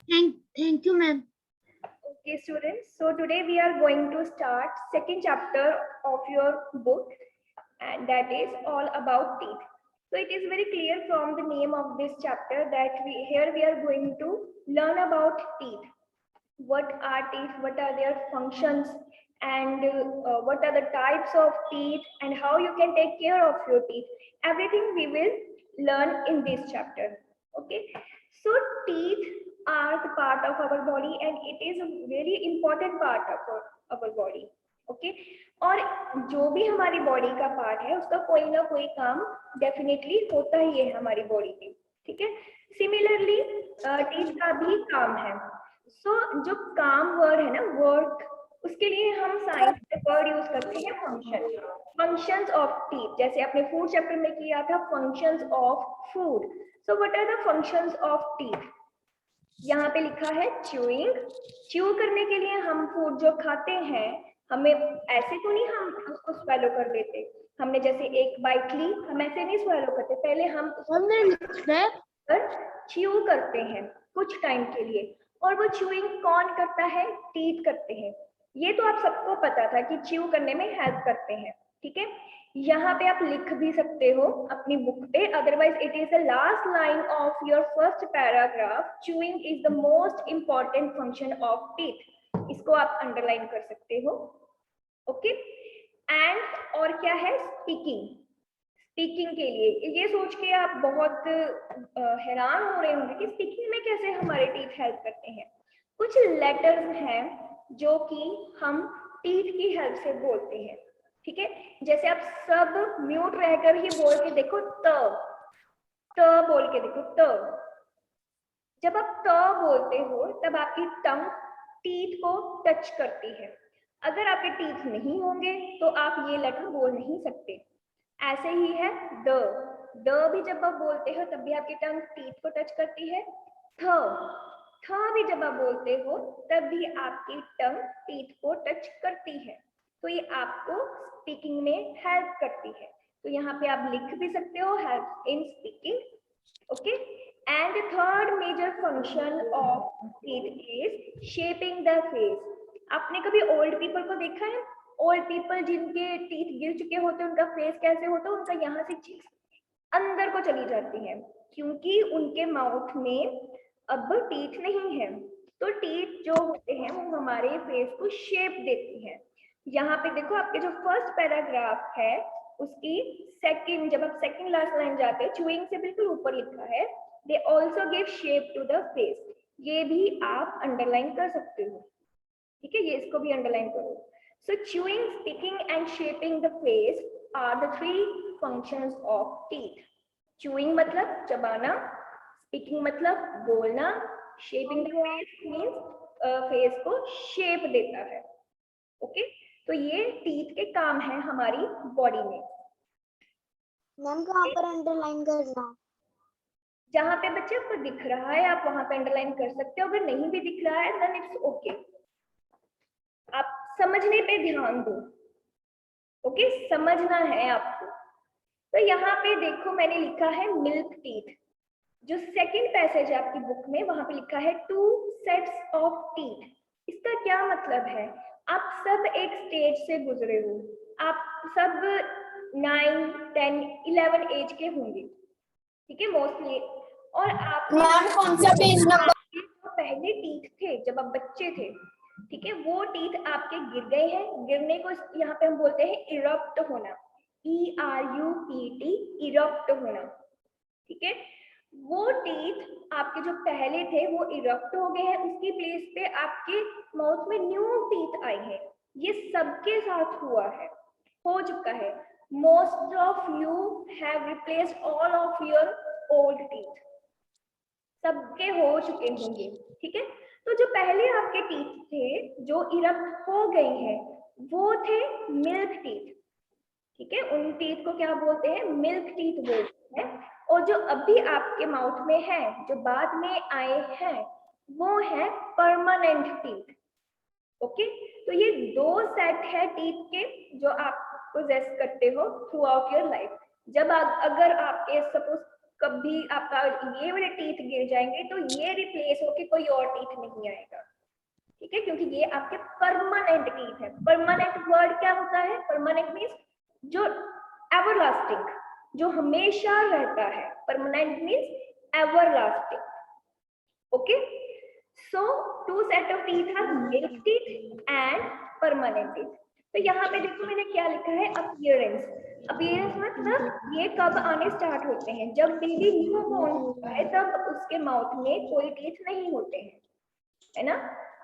Thank you, ma'am. Okay, students. So today we are going to start second chapter of your book, and that is all about teeth. So it is very clear from the name of this chapter that we are going to learn about teeth. What are teeth? What are their functions? And what are the types of teeth? And how you can take care of your teeth? Everything we will learn in this chapter. Okay. So teeth are the part of our body, and it is a very important part of our body. Okay और जो भी हमारी body का part है उसका कोई ना कोई काम डेफिनेटली होता ही है हमारी बॉडी में, ठीक है। सिमिलरली टीथ का भी काम है। सो जो काम वर्ड है ना, वर्क, उसके लिए हम साइंस में वर्ड यूज करते हैं फंक्शन, फंक्शंस ऑफ टीथ। जैसे आपने फूड चैप्टर में किया था functions of food. So what are the functions of teeth? यहाँ पे लिखा है च्यूइंग। च्यू करने के लिए हम फूड जो खाते हैं, हमें ऐसे तो नहीं हम उसको स्वेलो कर देते, हमने जैसे एक बाइट ली, हम ऐसे नहीं स्वेलो करते, पहले हम उसको च्यू करते हैं कुछ टाइम के लिए। और वो च्यूइंग कौन करता है? टीथ करते हैं। ये तो आप सबको पता था कि च्यू करने में हेल्प करते हैं, ठीक है। यहाँ पे आप लिख भी सकते हो अपनी बुक पे, otherwise it is the last line of your first paragraph. Chewing is the most important function of teeth. इसको आप अंडरलाइन कर सकते हो, ओके। एंड और क्या है? स्पीकिंग। स्पीकिंग के लिए ये सोच के आप बहुत हैरान हो रहे होंगे कि स्पीकिंग में कैसे हमारे टीथ हेल्प करते हैं। कुछ लेटर्स हैं जो कि हम टीथ की हेल्प से बोलते हैं, ठीक है। जैसे आप सब म्यूट रहकर ही बोल के देखो, त बोल के देखो, त। जब आप त बोलते हो तब आपकी टंग टीथ को टच करती है। अगर आपके टीथ नहीं होंगे तो आप ये लेटर बोल नहीं सकते। ऐसे ही है द भी जब आप बोलते हो तब भी आपकी टंग टीथ को टच करती है। थ भी जब आप बोलते हो तब भी आपकी टंग टीथ को टच करती है। तो ये आपको स्पीकिंग में हेल्प करती है। तो यहाँ पे आप लिख भी सकते हो help in speaking, okay. And the third major function of teeth is shaping the face. आपने कभी ओल्ड पीपल को देखा है? ओल्ड पीपल जिनके टीथ गिर चुके होते हैं, उनका फेस कैसे होता है? उनका यहाँ से चीज अंदर को चली जाती है, क्योंकि उनके माउथ में अब टीथ नहीं है। तो टीथ जो होते हैं वो हमारे फेस को शेप देती है। यहाँ पे देखो आपके जो फर्स्ट पैराग्राफ है उसकी सेकंड, जब आप सेकंड लास्ट लाइन जाते हैं, च्यूइंग से बिल्कुल ऊपर लिखा है they also give shape to the face. ये भी आप अंडरलाइन कर सकते हो, ठीक है। ये इसको भी अंडरलाइन करो। So chewing, speaking and shaping the face are the three functions of teeth. Chewing मतलब चबाना, speaking मतलब बोलना, shaping the face means face को shape देता है, ओके। तो ये teeth के काम है हमारी बॉडी में। मैम कहाँ पर अंडरलाइन करना? जहाँ पे बच्चे आपको दिख रहा है आप वहां पे अंडरलाइन कर सकते हो, अगर नहीं भी दिख रहा है देन इट्स ओके। आप समझने पे ध्यान दो, ओके, समझना है आपको। तो यहाँ पे देखो मैंने लिखा है मिल्क टीथ। जो सेकंड पैसेज है आपकी बुक में वहां पे लिखा है 2 सेट्स ऑफ टीथ। इसका क्या मतलब है? आप सब एक स्टेज से गुजरे हो, आप सब 9, 10, 11 एज के होंगे, ठीक है मोस्टली। और आप कौन सा पेज नंबर? पहले टीथ थे जब आप बच्चे थे, ठीक है, वो टीथ आपके गिर गए हैं। गिरने को यहाँ पे हम बोलते हैं इरप्ट होना, ERUPT, इरप्ट होना, ठीक है। वो टीथ आपके जो पहले थे वो इरप्ट हो गए हैं, उसकी प्लेस पे आपके माउथ में न्यू टीथ आए हैं। ये सबके साथ हुआ है, हो चुका है। Most of you have replaced all of your old teeth, सबके हो चुके होंगे, ठीक है। तो जो पहले आपके टीथ थे जो इरप्ट हो गए हैं वो थे मिल्क टीथ, ठीक है। उन टीथ को क्या बोलते हैं? मिल्क टीथ बोलते हैं। और जो अभी आपके माउथ में है, जो बाद में आए हैं, वो है परमानेंट टीथ, ओके। तो ये 2 सेट है टीथ के जो आप पोजेस करते हो थ्रू आउट योर लाइफ। जब अगर आपके सपोज कभी आपका ये वाले टीथ गिर जाएंगे तो ये रिप्लेस होके कोई और टीथ नहीं आएगा, ठीक है, क्योंकि ये आपके परमानेंट टीथ है। परमानेंट वर्ड क्या होता है? परमानेंट मीन्स जो एवरलास्टिंग, जो हमेशा रहता है। Permanent means everlasting. Okay, so two set of teeth are milk teeth and permanent teeth. तो यहाँ पे देखो मैंने क्या लिखा है, अपीयरेंस। अपीयरेंस मतलब ये कब आने स्टार्ट होते हैं? जब बेबी न्यू बॉर्न होता है तब उसके माउथ में कोई टीथ नहीं होते हैं, है ना।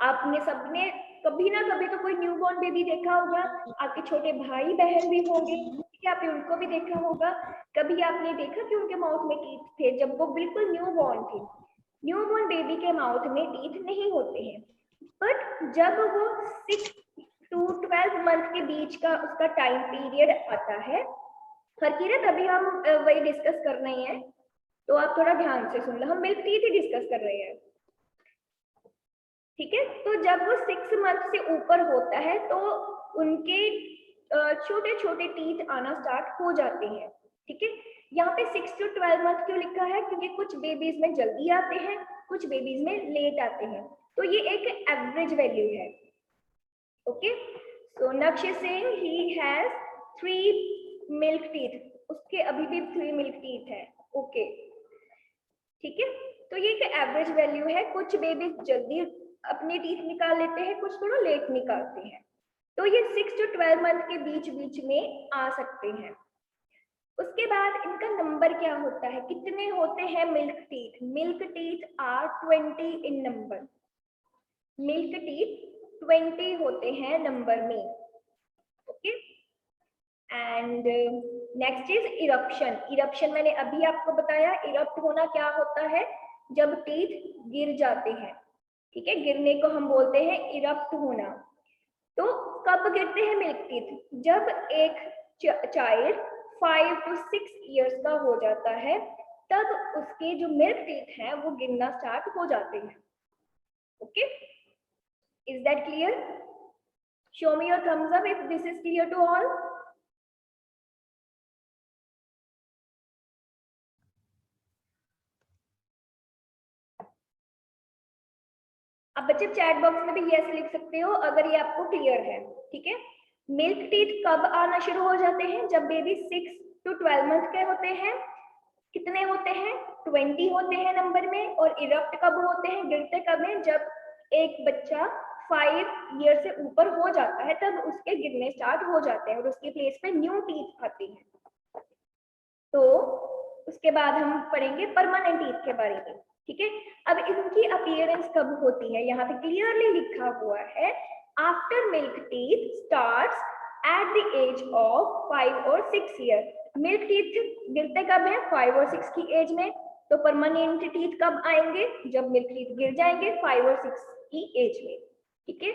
आपने सबने कभी ना कभी तो कोई न्यू बॉर्न बेबी देखा होगा, आपके छोटे भाई बहन भी होंगे, ठीक है, आपने उनको भी देखा होगा। कभी आपने देखा कि उनके माउथ में टीथ थे जब वो बिल्कुल न्यू बॉर्न थे? न्यू बॉर्न बेबी के माउथ में टीथ नहीं होते हैं, बट जब वो 6 to 12 मंथ के बीच का उसका टाइम पीरियड आता है, हरकीरत अभी हम वही डिस्कस कर रहे हैं, तो आप थोड़ा ध्यान से सुन लो, हम मिल्क टीथ ही डिस्कस कर रहे हैं, ठीक है। तो जब वो 6 मंथ से ऊपर होता है तो उनके छोटे छोटे टीथ आना स्टार्ट हो जाते हैं, ठीक है। यहाँ पे 6 to 12 मंथ क्यों लिखा है? क्योंकि कुछ बेबीज में जल्दी आते हैं, कुछ बेबीज में लेट आते हैं, तो ये एक एवरेज वैल्यू है। ओके, सो नक्श is saying he has 3 milk teeth, उसके अभी भी 3 मिल्क टीथ है। ओके, ठीक है, तो ये एक एवरेज वैल्यू है। कुछ बेबीज जल्दी अपने टीथ निकाल लेते हैं, कुछ थोड़ा लेट निकालते हैं, तो ये 6 to 12 मंथ के बीच बीच में आ सकते हैं। उसके बाद इनका नंबर क्या होता है, कितने होते हैं milk teeth? Milk teeth are 20 in number. Milk teeth 20 होते हैं नंबर में। Okay, and next is eruption. Eruption मैंने अभी आपको बताया, इरप्ट होना क्या होता है? जब टीथ गिर जाते हैं, ठीक है, गिरने को हम बोलते हैं इरप्ट होना। तो कब गिरते हैं मिल्क टीथ? जब एक चाइल्ड 5 to 6 इयर्स का हो जाता है, तब उसके जो मिल्क टीथ हैं वो गिरना स्टार्ट हो जाते हैं। Okay, is that clear? Show me your thumbs up if this is clear to all. अब बच्चे चैट बॉक्स में भी यस लिख सकते हो अगर ये आपको क्लियर है, ठीक है। मिल्क टीथ कब आना शुरू हो जाते हैं? जब बेबी 6 to 12 मंथ के होते हैं। कितने होते हैं? 20 होते हैं नंबर में। और इरप्ट कब होते हैं, गिरते कब हैं? जब एक बच्चा 5 ईयर से ऊपर हो जाता है, तब उसके गिरने स्टार्ट हो जाते हैं और उसकी प्लेस पे न्यू टीथ आती है। तो उसके बाद हम पढ़ेंगे परमानेंट टीथ के बारे में, ठीक है। अब इनकी अपीयरेंस कब होती है? यहाँ पे क्लियरली लिखा हुआ है, after milk teeth starts at the age of 5 or 6 year. मिल्क टीथ गिरते कब है? 5 और 6 की एज में। तो परमानेंट टीथ कब आएंगे? जब मिल्क टीथ गिर जाएंगे 5 और 6 की एज में, ठीक है।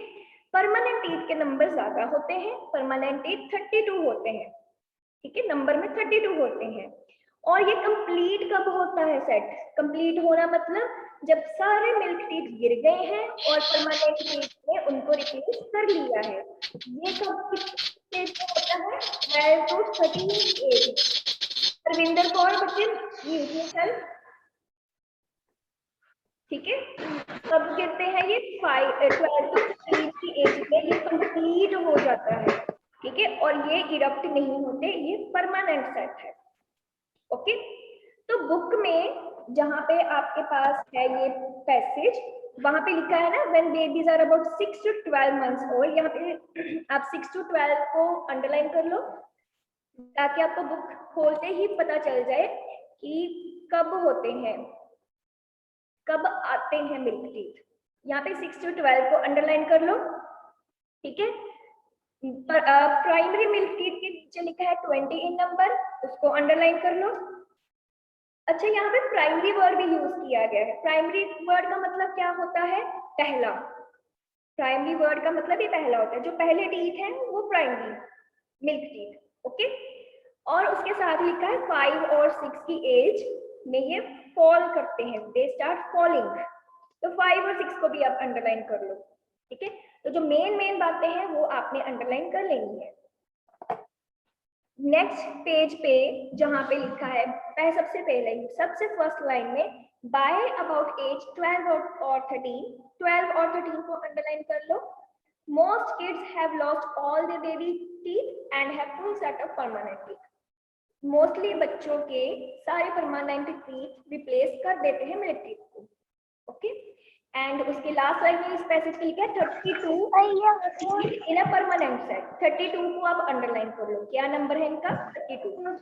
परमानेंट टीथ के नंबर ज्यादा होते हैं, परमानेंट टीथ 32 होते हैं, ठीक है, नंबर में 32 होते हैं। और ये कंप्लीट कब होता है सेट? कंप्लीट होना मतलब जब सारे मिल्क टीथ गिर गए हैं और परमानेंट टीथ ने उनको रिप्लेस कर लिया है। ये कब किस स्टेज में होता है? 12 to 13 एज। परविंदर कौर बच्चे म्यूट योरसेल्फ, ठीक है। कब गिरते हैं ये? 12 to 13 की एज में ये कंप्लीट हो जाता है, ठीक है। और ये इरप्ट नहीं होते, ये परमानेंट सेट है। ओके, तो बुक में जहां पे आपके पास है ये पैसेज, वहां पे लिखा है ना, when babies are about 6 to 12 months old. यहाँ पे आप 6 to 12 को अंडरलाइन कर लो ताकि आपको बुक खोलते ही पता चल जाए कि कब होते हैं, कब आते हैं मिल्क टीथ। यहाँ पे 6 to 12 को अंडरलाइन कर लो, ठीक है। प्राइमरी मिल्क टीथ के नीचे लिखा है 20 इन नंबर, उसको अंडरलाइन कर लो। अच्छा, यहाँ पे प्राइमरी वर्ड भी यूज किया गया है। प्राइमरी वर्ड का मतलब क्या होता है? पहला। प्राइमरी वर्ड का मतलब ये पहला होता है, जो पहले टीथ है वो प्राइमरी मिल्क टीथ। ओके, और उसके साथ लिखा है 5 और 6 की एज में ये फॉल करते हैं, दे स्टार्ट फॉलिंग। तो 5 और 6 को भी आप अंडरलाइन कर लो, ठीक है। तो जो मेन बातें हैं वो आपने अंडरलाइन कर लेनी है। नेक्स्ट पेज पे जहाँ पे लिखा है सबसे पहले सबसे फर्स्ट लाइन में बाय अबाउट एज 12 और 13, 12 और 13 को अंडरलाइन कर लो। Most kids have lost all their baby teeth and have full set of permanent teeth. Mostly बच्चों के सारे परमानेंट टीथ रिप्लेस कर देते हैं मिल्क टीथ को। ओके, एंड उसके लास्ट लाइन में स्पेसिफिकली क्या 32 इन अ परमानेंट सेट। 32 को आप अंडरलाइन कर लो, क्या नंबर है इनका 32।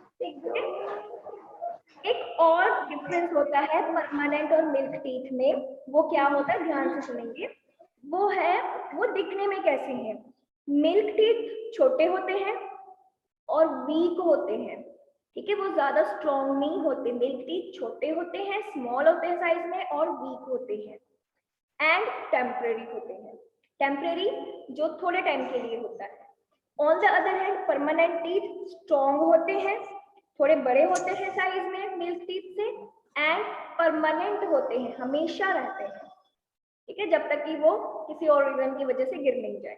एक और डिफरेंस होता है परमानेंट और मिल्क टीथ में, वो क्या होता है ध्यान से सुनेंगे। वो है वो दिखने में कैसे हैं। मिल्क टीथ छोटे होते हैं और वीक होते हैं, ठीक है, वो ज्यादा स्ट्रॉन्ग नहीं होते। मिल्क टीथ छोटे होते हैं, स्मॉल होते हैं साइज में और वीक होते हैं एंड टेम्परेरी होते हैं। टेम्परेरी जो थोड़े टाइम के लिए होता है। On the other hand permanent teeth strong होते हैं, थोड़े बड़े होते हैं साइज में मिल्क टीथ से एंड परमानेंट होते हैं, हमेशा रहते हैं, ठीक है, जब तक कि वो किसी और रीजन की वजह से गिर नहीं जाए।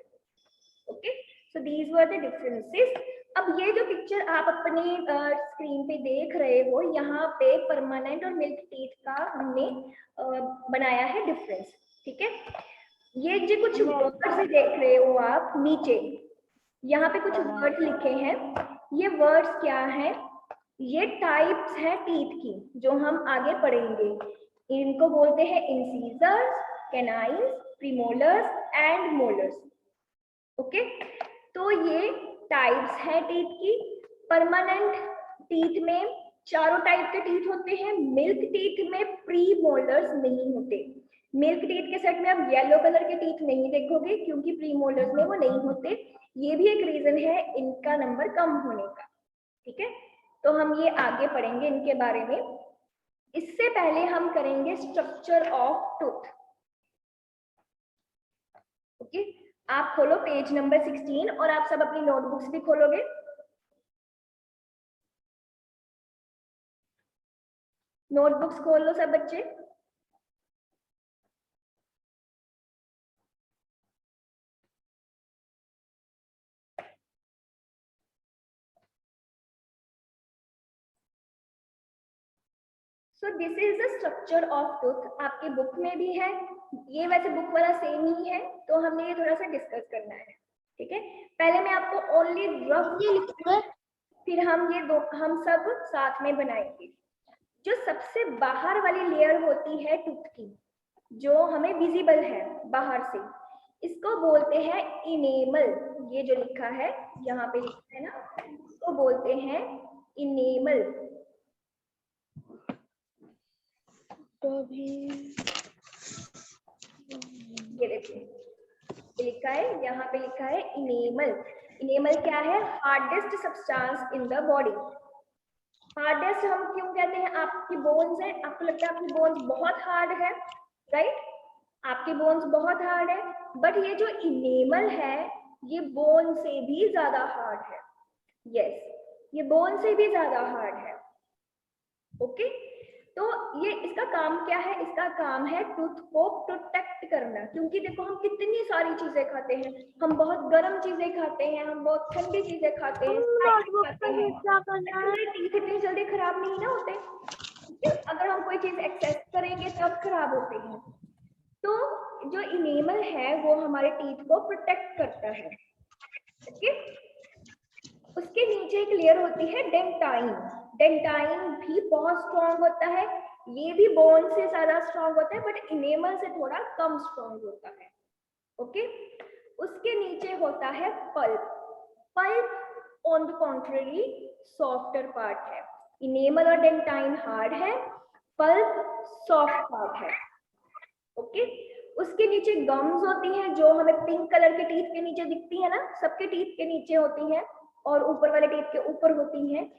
Okay, so these were the differences. अब ये जो पिक्चर आप अपनी स्क्रीन पे देख रहे हो, यहाँ पे परमानेंट और मिल्क टीथ का हमने बनाया है डिफरेंस, ठीक है। ये जो कुछ वर्ड्स देख रहे हो आप नीचे, यहाँ पे कुछ वर्ड्स लिखे हैं। ये वर्ड्स क्या हैं? ये टाइप्स हैं टीथ की जो हम आगे पढ़ेंगे। इनको बोलते हैं incisors, canines, premolars and molars. Okay, तो ये टाइप्स हैं टीथ की। परमानेंट टीथ में चारों टाइप के टीथ होते हैं। मिल्क टीथ में प्री मोलर्स नहीं होते। मिल्क टीथ के सेट में आप येलो कलर के टीथ नहीं देखोगे क्योंकि प्री मोलर्स में वो नहीं होते। ये भी एक रीजन है इनका नंबर कम होने का, ठीक है। तो हम ये आगे पढ़ेंगे इनके बारे में। इससे पहले हम करेंगे स्ट्रक्चर ऑफ टूथ। ओके, आप खोलो पेज नंबर 16 और आप सब अपनी नोटबुक्स भी खोलोगे। नोटबुक्स खोल लो सब बच्चे। So this is the structure of tooth. आपके बुक में भी है, ये वैसे बुक वाला सेम ही है, तो हमने ये थोड़ा सा डिस्कस करना है, ठीक है। पहले मैं आपको ओनली रफ, फिर हम सब साथ में बनाएंगे। जो सबसे बाहर वाली लेयर होती है टूथ की, जो हमें विजिबल है बाहर से, इसको बोलते हैं इनेमल। ये जो लिखा है यहाँ पे लिखा है ना, इसको बोलते हैं इनेमल। ये देखिए लिखा है, यहाँ पे लिखा है इनेमल। इनेमल क्या है? Hardest substance in the body. Hardest हम क्यों कहते हैं? आपकी बोन्स है, आपको लगता है आपकी बोन्स बहुत हार्ड है, राइट? आपकी बोन्स बहुत हार्ड है, बट ये जो इनेमल है ये बोन से भी ज्यादा हार्ड है। यस, ये बोन से भी ज्यादा हार्ड है। ओके, तो ये इसका काम क्या है? इसका काम है टूथ को प्रोटेक्ट करना। क्योंकि देखो हम कितनी सारी चीजें खाते हैं, हम बहुत गर्म चीजें खाते हैं, हम बहुत ठंडी चीजें खाते हैं, टीथ इतनी जल्दी खराब नहीं ना होते। अगर हम कोई चीज एक्सेस करेंगे तब खराब होते हैं। तो जो इनेमल है वो हमारे टीथ को प्रोटेक्ट करता है। ओके, उसके नीचे एक लेयर होती है डेंटाइन। डेंटाइन भी बहुत स्ट्रॉन्ग होता है, ये भी बोन से ज्यादा स्ट्रॉन्ग होता है, बट इनेमल से थोड़ा कम स्ट्रॉन्ग होता है। ओके, उसके नीचे होता है pulp. Pulp on the contrary softer part है। इनेमल और डेंटाइन हार्ड है, पल्प सॉफ्ट पार्ट है। ओके, उसके नीचे गम्स होती हैं जो हमें पिंक कलर के टीथ के नीचे दिखती है ना, सबके टीथ के नीचे होती हैं, और ऊपर वाले टीथ के ऊपर होती हैं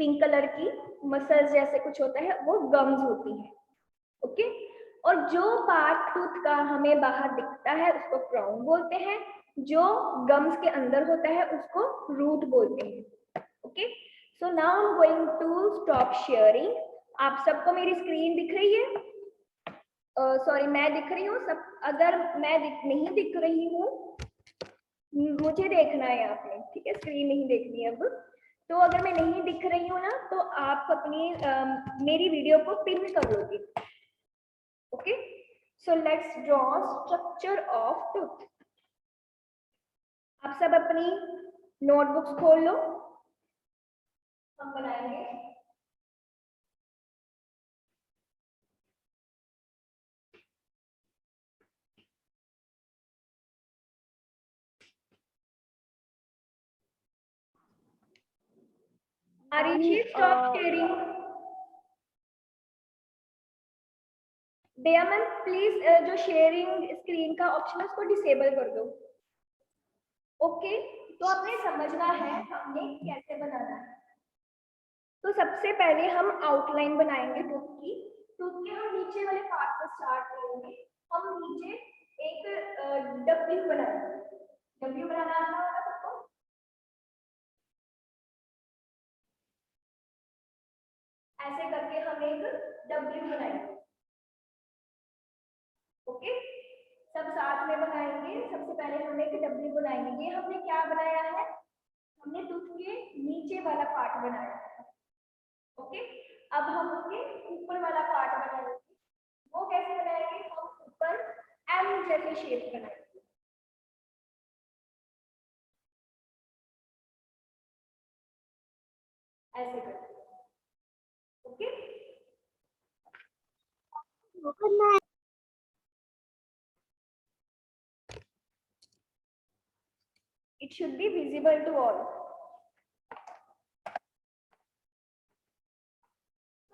पिंक कलर की मसल्स जैसे कुछ होता है, वो गम्स होती हैं। ओके, और जो पार्ट टूथ का हमें बाहर दिखता है उसको क्राउन बोलते हैं, जो गम्स के अंदर होता है उसको रूट बोलते हैं। Okay, so now I am going to stop sharing. आप सबको मेरी स्क्रीन दिख रही है? सॉरी, मैं दिख रही हूँ सब? अगर मैं नहीं दिख रही हूँ, मुझे देखना है आपने, ठीक है, स्क्रीन नहीं देखनी अब। तो अगर मैं नहीं दिख रही हूँ ना तो आप अपनी मेरी वीडियो को पिन कर लोगे। Okay, so let's draw structure of tooth. आप सब अपनी नोटबुक्स खोल लो, हम बनाएंगे। Arishi, stop sharing. Daya ma'am please जो शेयरिंग स्क्रीन का ऑप्शन है उसको डिसेबल कर दो। ओके, तो आपने समझना है हमने कैसे बनाना है। तो सबसे पहले हम आउटलाइन बनाएंगे टूथ की। टूथ के हम नीचे वाले पार्ट से स्टार्ट करेंगे। हम नीचे एक डब्ल्यू बनाएंगे। डब्ल्यू बनाना आता होगा सबको। ऐसे करके हम एक डब्ल्यू बनाएंगे। ओके, सब साथ में बनाएंगे। सबसे पहले हम एक डब्ल्यू बनाएंगे। ये हमने क्या बनाया है, हमने टूथ के नीचे वाला पार्ट बनाया है। ओके, अब हम उसके ऊपर वाला पार्ट बनाएंगे। वो कैसे बनाएंगे, हम ऊपर एम जैसे शेप बनाएंगे। ऐसे करके। Okay, it should be visible to all.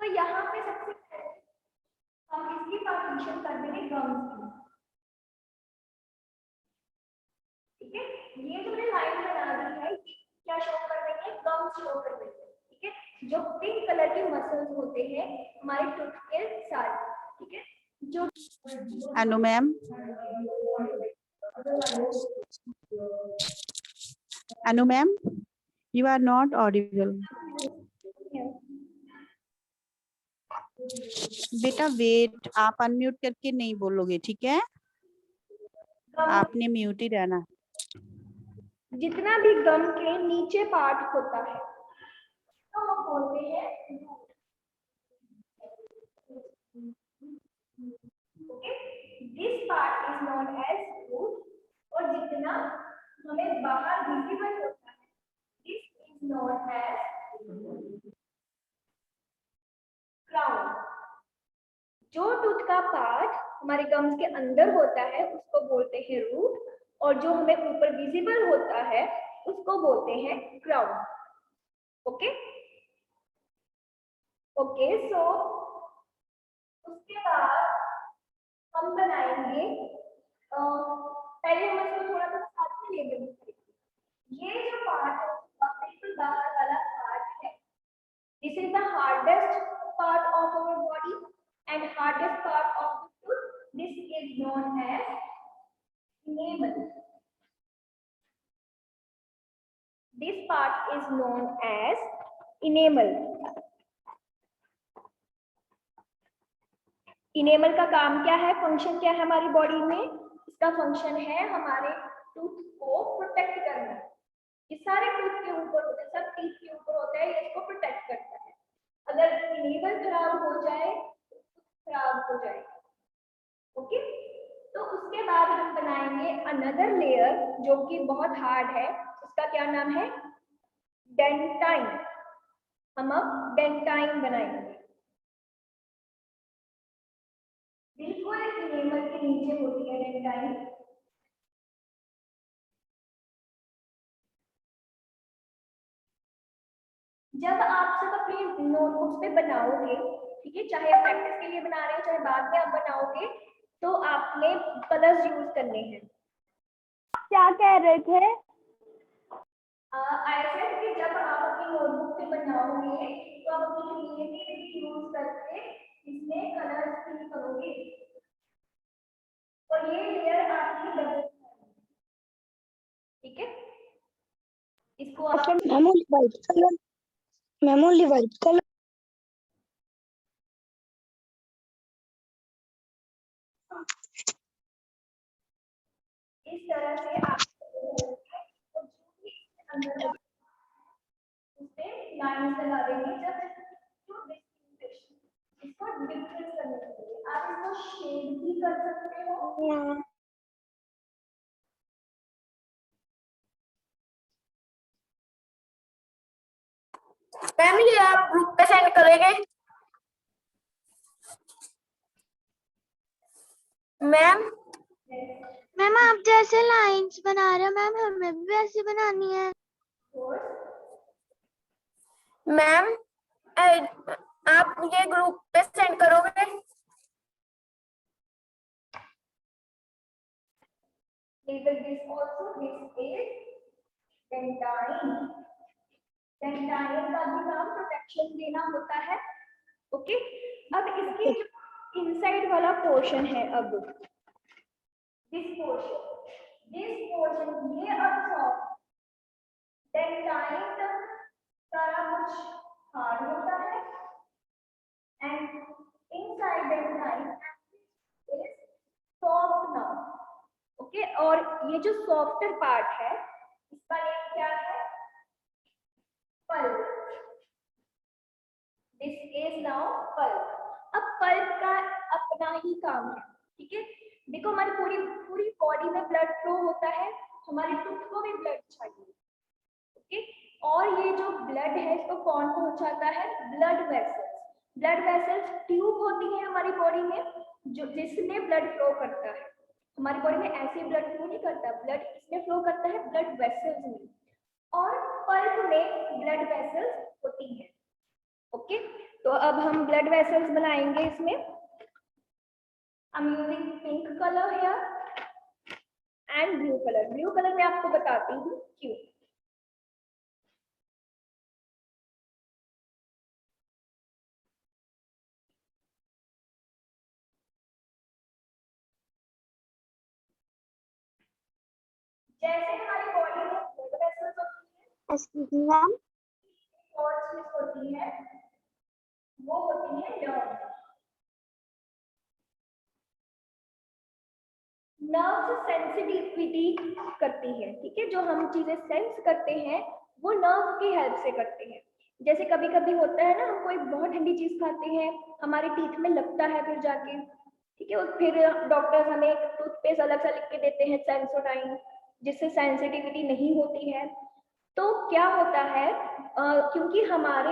तो यहाँ पे सबसे पहले हम इसकी पार्टीशन कर देंगे गम्स की। ठीक है, ये जो मैंने लाइन बना दी है क्या शो कर देंगे, गम्स शो कर देंगे। ठीक है, जो पिंक कलर के मसल्स होते हैं हमारे टूथ के साथ। ठीक है, जो Anu ma'am, Anu ma'am, you are not audible. बेटा वेट, आप अनम्यूट करके नहीं बोलोगे, ठीक है? आपने म्यूट ही रहना। जितना भी गम के नीचे पार्ट होता है तो हम बोलते हैं root. Okay, this part is known as root. और जितना हमें बाहर विजिबल होता है this is known as crown. जो टूथ का पार्ट हमारे गम्स के अंदर होता है उसको बोलते हैं रूट, और जो हमें ऊपर विजिबल होता है उसको बोलते हैं क्राउन। ओके ओके, सो उसके बाद हम बनाएंगे, पहले हम इसको थोड़ा सा साथ में लेबल करेंगे। ये जो पार्ट है बिल्कुल बाहर वाला पार्ट है, this is the hardest part of our body and hardest part of the tooth. This is known as enamel. This part is known as enamel. enamel का काम क्या है, फंक्शन क्या है हमारी बॉडी में? इसका फंक्शन है हमारे टूथ को प्रोटेक्ट करना। ये सारे टूथ के ऊपर होते हैं, सब टीथ के ऊपर होता है, ये इसको प्रोटेक्ट करता है। अगर enamel खराब हो जाए खराब हो जाएगा। ओके, तो उसके बाद हम बनाएंगे अनदर लेयर जो कि बहुत हार्ड है। उसका क्या नाम है, डेंटाइन। हम अब डेंटाइन बनाएंगे। बिल्कुल इनेमल के नीचे होती है डेंटाइन। जब आप सब अपनी नोटबुक्स पे बनाओगे, ठीक है, चाहे आप प्रैक्टिस के लिए बना रहे हो चाहे बाद में आप बनाओगे, तो आपने कलर्स यूज करने हैं। क्या कह रहे थे? ऐसे कि जब आप अपनी नोटबुक पे बनाओगे तो आप अपनी क्रिएटिविटी यूज करके इसमें कलर्स फिल करोगे। और ये लेयर आपकी डबल, ठीक है, इसको आप मैम ओनली व्हाइट कलर। इस तरह से आप अंदर उसमें लाइंस लगा देंगे जस्ट टू डिस्टिंग्विश, इसको डिफरेंस करने के लिए। आप इसको शेड भी कर सकते हो। मैम ये आप ग्रुप पे सेंड करेंगे? मैम मैम आप जैसे लाइंस बना रहे हो मैम हमें भी वैसे बनानी है। मैम आप ये ग्रुप पे सेंड करोगे? Label this also. This is pentane. Pentane का भी नाम प्रोटेक्शन देना होता है। ओके, अब इसके जो इनसाइड वाला पोर्शन है, अब दिस पोर्शन ये अब्सॉर्ब pentane सारा कुछ हार्ड होता है and inside pentane is soft now. Okay, और ये जो सॉफ्टर पार्ट है इसका नेम क्या है? Pulp. This is now pulp. अब पल्प का अपना ही काम है, ठीक है। देखो हमारी पूरी बॉडी में ब्लड फ्लो होता है, हमारी टूथ को भी ब्लड चाहिए, ओके। और ये जो ब्लड है इसको कौन पहुंचाता है? Blood vessels. Blood vessels tube होती है हमारी बॉडी में जो जिसमें ब्लड फ्लो करता है। हमारी बॉडी में ऐसे ब्लड फ्लो नहीं करता, ब्लड इसमें फ्लो करता है ब्लड वेसल्स में, और पल्प में ब्लड वेसल्स होती है। ओके, तो अब हम ब्लड वेसल्स बनाएंगे इसमें। I am using pink colour here and blue colour. Blue colour मैं आपको बताती हूँ क्यों। जैसे हमारी बॉडी में ब्लड वेसल्स होती है, एक्सक्यूज मी मैम, कॉर्ड्स होती है, वो होती है नर्व। नर्व्स सेंसिटिविटी करती है, ठीक है। जो हम चीजें सेंस करते हैं वो नर्व की हेल्प से करते हैं। जैसे कभी कभी होता है ना, हम कोई बहुत ठंडी चीज खाते हैं, हमारे टीथ में लगता है फिर जाके, ठीक है, और फिर डॉक्टर्स हमें एक टूथपेस्ट अलग से लिख के देते हैं सेंसोडाइन, जिससे सेंसिटिविटी नहीं होती है। तो क्या होता है, क्योंकि हमारे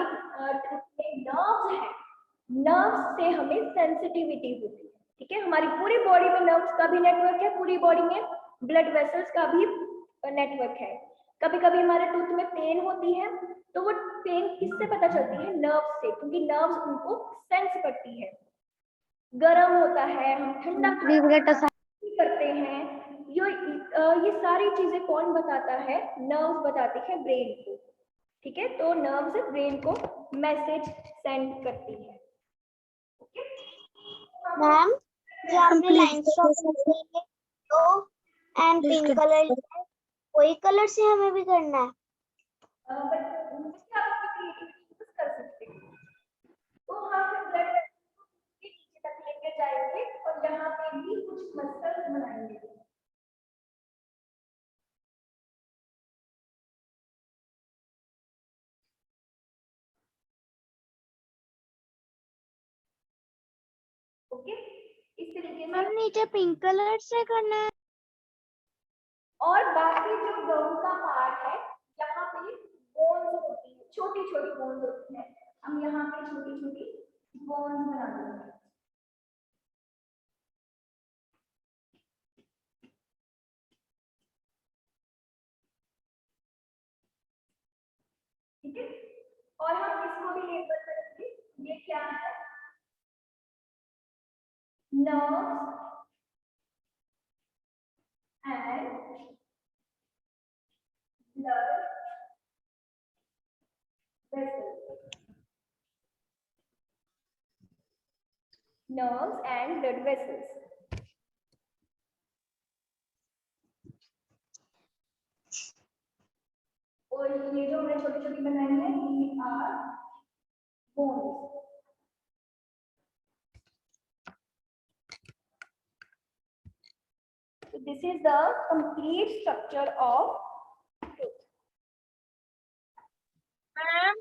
नर्व्स हैं, नर्व्स से हमें सेंसिटिविटी होती है, ठीक है। हमारी पूरी बॉडी में नर्व्स का भी नेटवर्क है, पूरी बॉडी में ब्लड वेसल्स का भी नेटवर्क है। कभी कभी हमारे टूथ में पेन होती है, तो वो पेन किससे पता चलती है? नर्व्स से, क्योंकि नर्व्स उनको सेंस करती है। गर्म होता है, हम ठंडा करते हैं, ये सारी चीजें कौन बताता है? नर्व्स बताती है ब्रेन को, ठीक है। तो नर्व्स ब्रेन को मैसेज सेंड करती है, ओके। मैम जो आपने लाइंस तो एंड पिंक कलर कोई कलर से हमें भी करना है? कर सकते हैं। तो हम ब्लड के नीचे तक लेके जाएंगे और यहाँ पे भी कुछ मसल्स बनाएंगे। ओके, इस तरीके से। मैम नीचे पिंक कलर से करना है? और बाकी जो गम का पार्ट है, यहाँ पे बोन्स होती है, छोटी छोटी बोन्स होती है, हम यहाँ पे छोटी छोटी बोन्स बना देंगे। ठीक है, और हम इसको भी लेबल करेंगे। ये क्या है? Nerves and blood vessels. Nerves and blood vessels. और ये जो हमने छोटी छोटी बनाई है, ये are bones. So this is the complete structure of tooth. Ma'am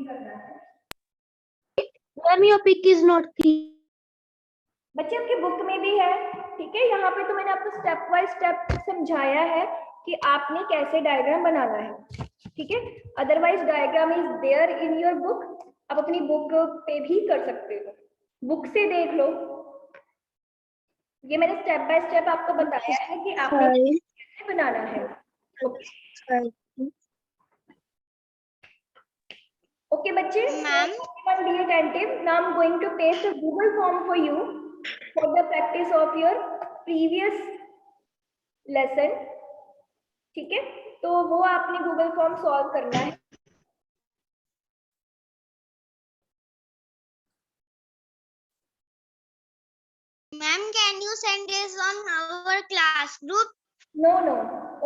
नहीं करना है। Ma'am, your pic is not clear. बच्चे आपकी बुक में भी है, ठीक है। यहाँ पे तो मैंने आपको स्टेप बाय स्टेप समझाया है कि आपने कैसे डायग्राम बनाना है, ठीक है। Otherwise diagram is there in your book, आप अपनी बुक पे भी कर सकते हो, बुक से देख लो। ये मैंने स्टेप बाय स्टेप आपको बताया है कि आपने कैसे बनाना है। ओके बच्चे, Ma'am. be attentive. Now I'm going to paste a Google form for you for the practice of your previous lesson, ठीक है। तो वो आपने गूगल फॉर्म सॉल्व करना है। Ma'am, can you send this on our class group? No no,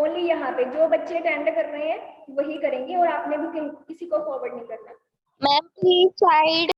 only यहाँ पे जो बच्चे अटेंड कर रहे हैं वही करेंगे, और आपने भी किसी को फॉरवर्ड नहीं करना। Ma'am, please side